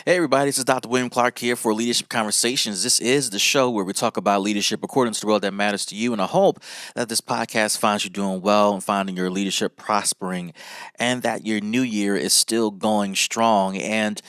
Hey, everybody, this is Dr. William Clark here for Leadership Conversations. This is the show where we talk about leadership according to the world that matters to you. And I hope that this podcast finds you doing well and finding your leadership prospering and that your new year is still going strong. And,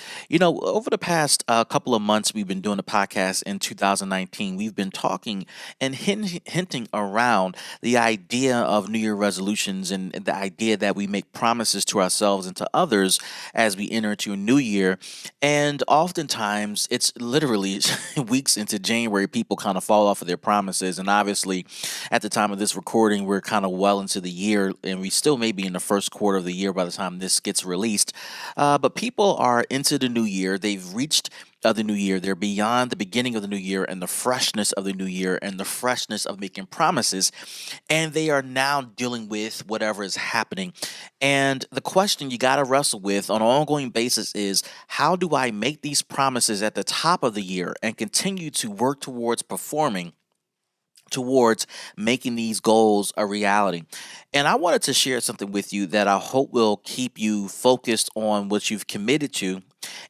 over the past couple of months, we've been doing the podcast in 2019. We've been talking and hinting around the idea of New Year resolutions and the idea that we make promises to ourselves and to others as we enter into a new year. And oftentimes, it's literally weeks into January, people kind of fall off of their promises. And obviously, at the time of this recording, we're kind of well into the year, and we still may be in the first quarter of the year by the time this gets released. But people are into the new year. They've reached of the new year. They're beyond the beginning of the new year and the freshness of the new year and the freshness of making promises. And they are now dealing with whatever is happening. And the question you got to wrestle with on an ongoing basis is, how do I make these promises at the top of the year and continue to work towards performing towards making these goals a reality? And I wanted to share something with you that I hope will keep you focused on what you've committed to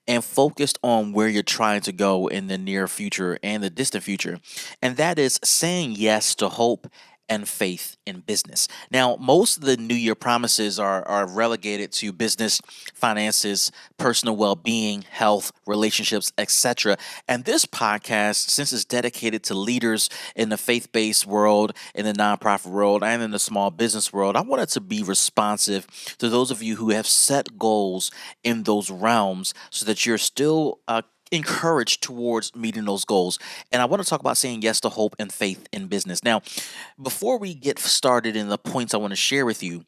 and focused on where you're trying to go in the near future and the distant future. And that is saying yes to hope and faith in business. Now, most of the New Year promises are relegated to business, finances, personal well being, health, relationships, etc. And this podcast, since it's dedicated to leaders in the faith based world, in the nonprofit world, and in the small business world, I wanted to be responsive to those of you who have set goals in those realms so that you're still encouraged towards meeting those goals. And I want to talk about saying yes to hope and faith in business. Now, before we get started in the points I want to share with you,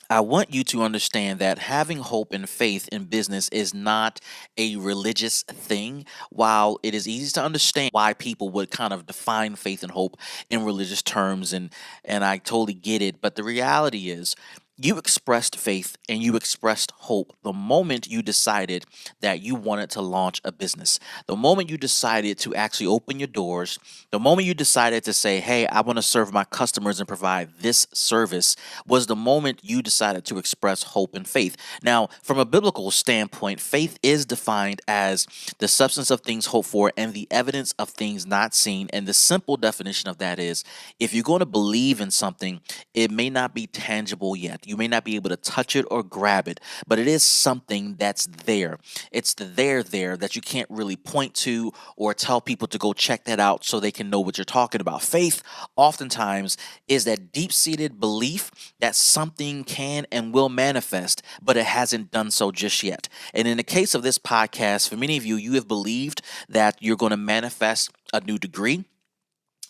I want you to understand that having hope and faith in business is not a religious thing. While it is easy to understand why people would kind of define faith and hope in religious terms, and I totally get it, but the reality is you expressed faith and you expressed hope the moment you decided that you wanted to launch a business. The moment you decided to actually open your doors, the moment you decided to say, hey, I want to serve my customers and provide this service, was the moment you decided to express hope and faith. Now, from a biblical standpoint, faith is defined as the substance of things hoped for and the evidence of things not seen. And the simple definition of that is, if you're going to believe in something, it may not be tangible yet. You may not be able to touch it or grab it, but it is something that's there. It's the there that you can't really point to or tell people to go check that out so they can know what you're talking about. Faith oftentimes is that deep-seated belief that something can and will manifest, but it hasn't done so just yet. And in the case of this podcast, for many of you, you have believed that you're going to manifest a new degree.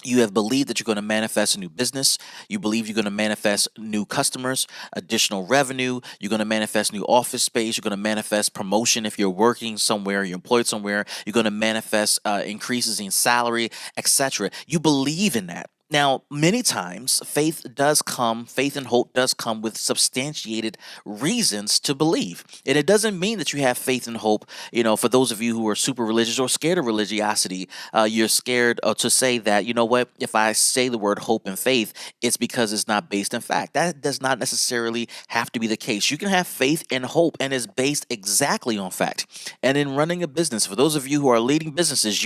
You have believed that you're going to manifest a new business. You believe you're going to manifest new customers, additional revenue. You're going to manifest new office space. You're going to manifest promotion if you're working somewhere, you're employed somewhere. You're going to manifest increases in salary, etc. You believe in that. Now, many times, faith and hope does come with substantiated reasons to believe. And it doesn't mean that you have faith and hope, for those of you who are super religious or scared of religiosity, you're scared to say that, you know what, if I say the word hope and faith, it's because it's not based in fact. That does not necessarily have to be the case. You can have faith and hope and it's based exactly on fact. And in running a business, for those of you who are leading businesses,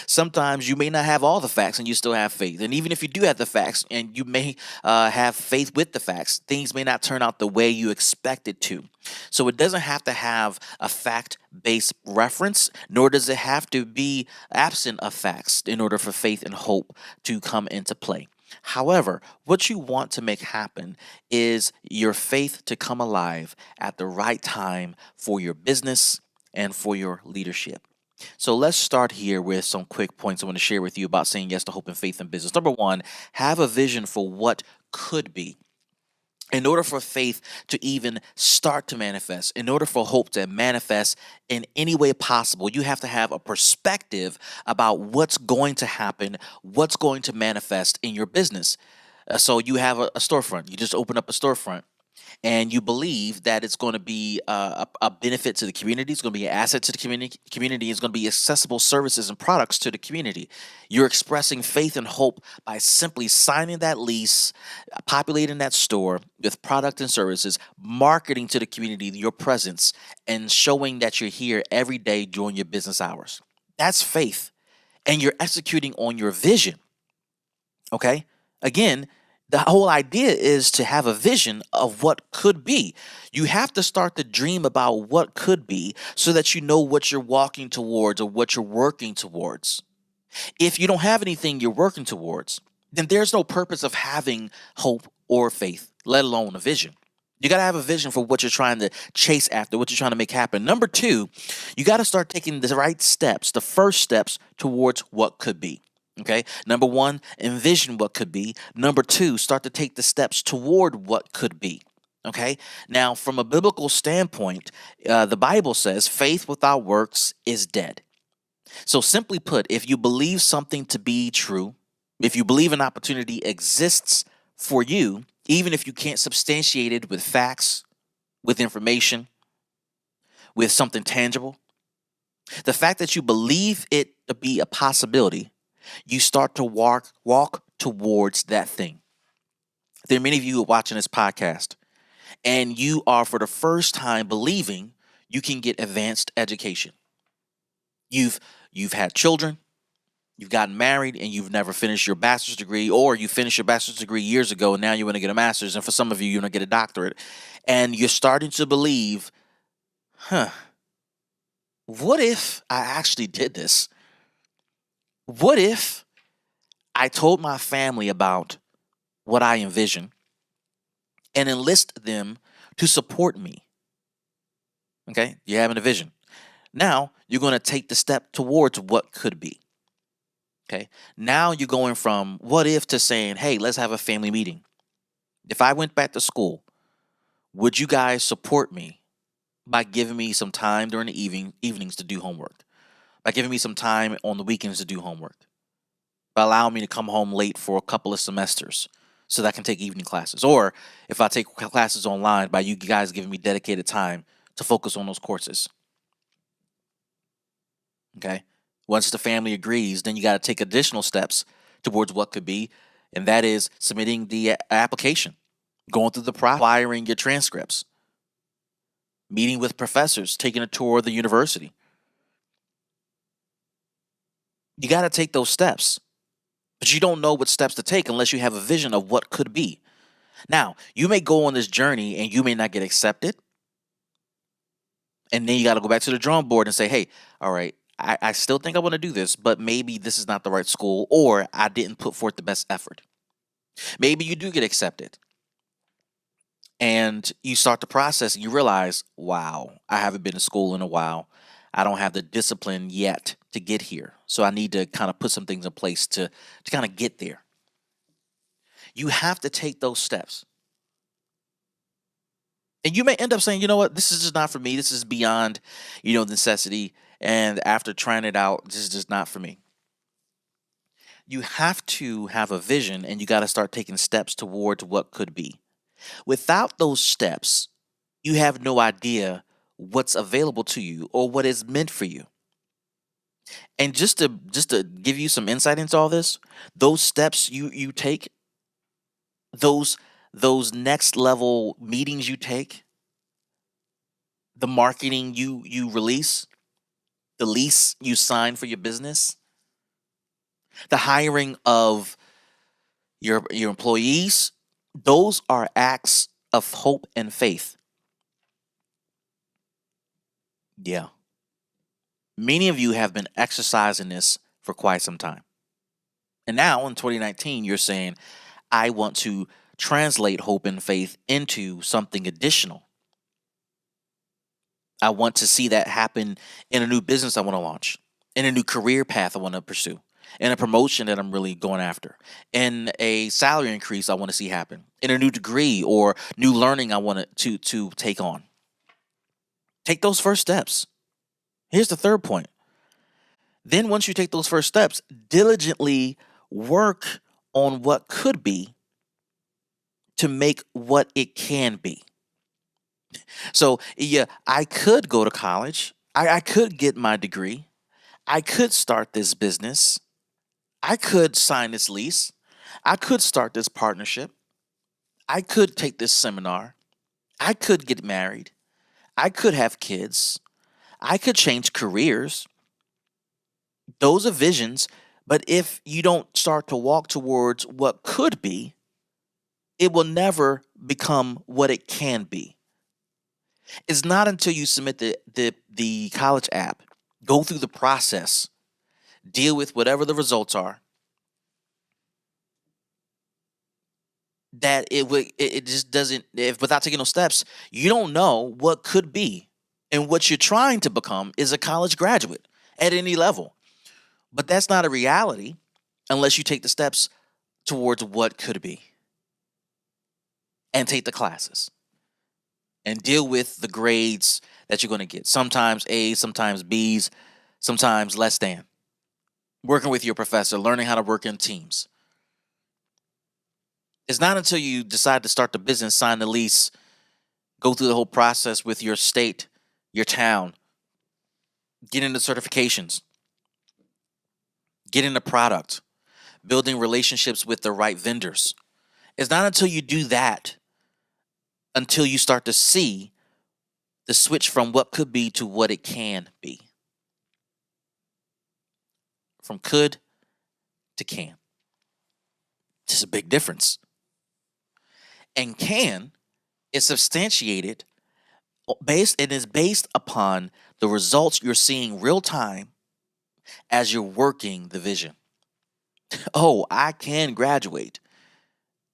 sometimes you may not have all the facts and you still have faith. And even if you do have the facts and you may have faith with the facts, things may not turn out the way you expect it to. So it doesn't have to have a fact-based reference, nor does it have to be absent of facts in order for faith and hope to come into play. However, what you want to make happen is your faith to come alive at the right time for your business and for your leadership. So let's start here with some quick points I want to share with you about saying yes to hope and faith in business. Number one, have a vision for what could be. In order for faith to even start to manifest, in order for hope to manifest in any way possible, you have to have a perspective about what's going to happen, what's going to manifest in your business. So you have a storefront. You just open up a storefront. and you believe that it's going to be a benefit to the community, it's going to be an asset to the community, it's going to be accessible services and products to the community. You're expressing faith and hope by simply signing that lease, populating that store with product and services, marketing to the community your presence, and showing that you're here every day during your business hours. That's faith. And you're executing on your vision. Okay? Again, the whole idea is to have a vision of what could be. You have to start to dream about what could be so that you know what you're walking towards or what you're working towards. If you don't have anything you're working towards, then there's no purpose of having hope or faith, let alone a vision. You got to have a vision for what you're trying to chase after, what you're trying to make happen. Number two, you got to start taking the right steps, the first steps towards what could be. Okay. Number one, envision what could be. Number two, start to take the steps toward what could be. Okay. Now, from a biblical standpoint, the Bible says faith without works is dead. So simply put, if you believe something to be true, if you believe an opportunity exists for you, even if you can't substantiate it with facts, with information, with something tangible, the fact that you believe it to be a possibility, you start to walk towards that thing. There are many of you who are watching this podcast, and you are for the first time believing you can get advanced education. You've had children, you've gotten married, and you've never finished your bachelor's degree, or you finished your bachelor's degree years ago, and now you want to get a master's, and for some of you, you want to get a doctorate. And you're starting to believe, what if I actually did this? What if I told my family about what I envision and enlist them to support me? Okay, you're having a vision. Now you're going to take the step towards what could be. Okay, now you're going from what if to saying, hey, let's have a family meeting. If I went back to school, would you guys support me by giving me some time during the evenings to do homework? By giving me some time on the weekends to do homework? By allowing me to come home late for a couple of semesters so that I can take evening classes? Or if I take classes online, by you guys giving me dedicated time to focus on those courses? Okay. Once the family agrees, then you got to take additional steps towards what could be, and that is submitting the application, going through the process, acquiring your transcripts, meeting with professors, taking a tour of the university. You got to take those steps, but you don't know what steps to take unless you have a vision of what could be. Now, you may go on this journey and you may not get accepted, and then you got to go back to the drawing board and say, hey, all right, I still think I want to do this, but maybe this is not the right school, or I didn't put forth the best effort. Maybe you do get accepted, and you start the process and you realize, wow, I haven't been to school in a while. I don't have the discipline yet to get here. So I need to kind of put some things in place to kind of get there. You have to take those steps. And you may end up saying, you know what, this is just not for me. This is beyond, necessity. And after trying it out, this is just not for me. You have to have a vision, and you got to start taking steps towards what could be. Without those steps, you have no idea what's available to you or what is meant for you. And just to give you some insight into all this, those steps you take, those next level meetings you take, the marketing you release, the lease you sign for your business, the hiring of your employees, those are acts of hope and faith. Yeah. Many of you have been exercising this for quite some time. And now in 2019, you're saying, I want to translate hope and faith into something additional. I want to see that happen in a new business I want to launch, in a new career path I want to pursue, in a promotion that I'm really going after, in a salary increase I want to see happen, in a new degree or new learning I want to take on. Take those first steps. Here's the third point. Then once you take those first steps, diligently work on what could be to make what it can be. So, yeah, I could go to college. I could get my degree. I could start this business. I could sign this lease. I could start this partnership. I could take this seminar. I could get married. I could have kids. I could change careers. Those are visions. But if you don't start to walk towards what could be, it will never become what it can be. It's not until you submit the college app, go through the process, deal with whatever the results are, that it just doesn't, if without taking those steps, you don't know what could be. And what you're trying to become is a college graduate at any level. But that's not a reality unless you take the steps towards what could be and take the classes and deal with the grades that you're going to get. Sometimes A's, sometimes B's, sometimes less than. Working with your professor, learning how to work in teams. It's not until you decide to start the business, sign the lease, go through the whole process with your state, your town, getting the certifications, getting the product, building relationships with the right vendors. It's not until you do that until you start to see the switch from what could be to what it can be. From could to can. It's a big difference. And can is substantiated it is based upon the results you're seeing real time as you're working the vision. Oh, I can graduate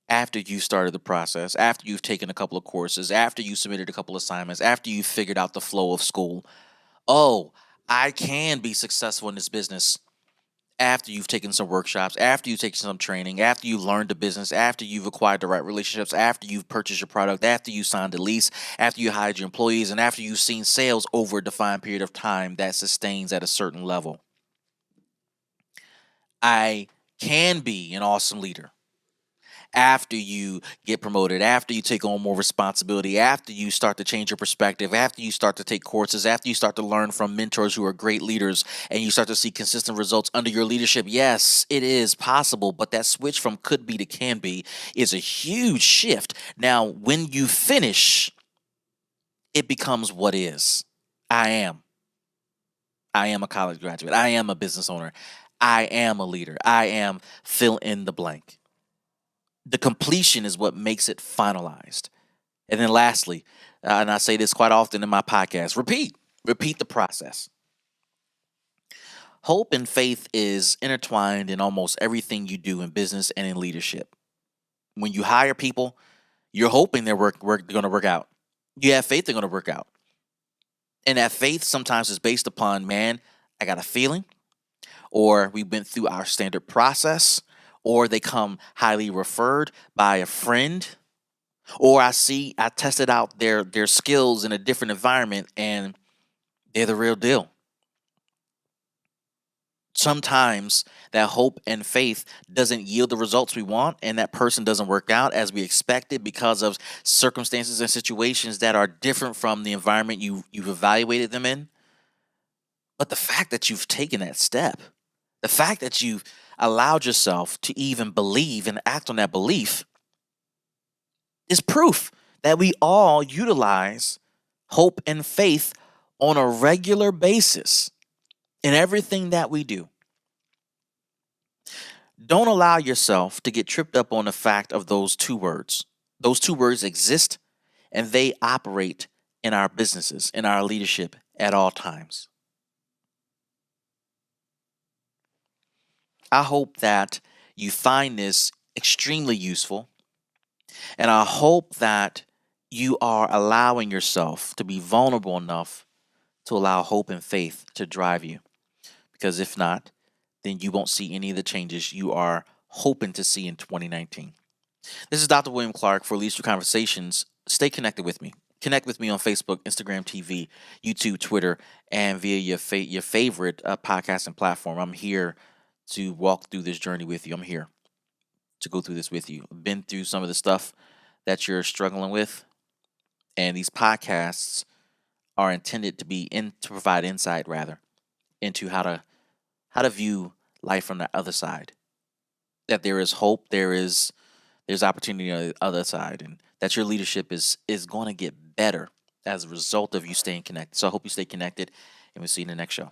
after you started the process, after you've taken a couple of courses, after you submitted a couple assignments, after you've figured out the flow of school. Oh, I can be successful in this business after you've taken some workshops, after you've taken some training, after you've learned the business, after you've acquired the right relationships, after you've purchased your product, after you signed the lease, after you hired your employees, and after you've seen sales over a defined period of time that sustains at a certain level. I can be an awesome leader after you get promoted, after you take on more responsibility, after you start to change your perspective, after you start to take courses, after you start to learn from mentors who are great leaders, and you start to see consistent results under your leadership. Yes, it is possible, but that switch from could be to can be is a huge shift. Now, when you finish, it becomes what is. I am. I am a college graduate. I am a business owner. I am a leader. I am fill in the blank. The completion is what makes it finalized. And then lastly, and I say this quite often in my podcast, repeat the process. Hope and faith is intertwined in almost everything you do in business and in leadership. When you hire people, you're hoping they're going to work out. You have faith they're going to work out. And that faith sometimes is based upon, man, I got a feeling, or we went through our standard process, or they come highly referred by a friend, or I tested out their skills in a different environment and they're the real deal. Sometimes that hope and faith doesn't yield the results we want, and that person doesn't work out as we expected because of circumstances and situations that are different from the environment you've evaluated them in. But the fact that you've taken that step, the fact that you've allowed yourself to even believe and act on that belief is proof that we all utilize hope and faith on a regular basis in everything that we do. Don't allow yourself to get tripped up on the fact of those two words. Those two words exist and they operate in our businesses, in our leadership at all times. I hope that you find this extremely useful, and I hope that you are allowing yourself to be vulnerable enough to allow hope and faith to drive you. Because if not, then you won't see any of the changes you are hoping to see in 2019. This is Dr. William Clark for Leadership Conversations. Stay connected with me. Connect with me on Facebook, Instagram TV, YouTube, Twitter, and via your favorite podcasting platform. I'm here to walk through this journey with you. I'm here to go through this with you. I've been through some of the stuff that you're struggling with, And these podcasts are intended to be to provide insight rather into how to view life from the other side. That there is hope, there's opportunity on the other side, and that your leadership is going to get better as a result of you staying connected. So I hope you stay connected, and we'll see you in the next show.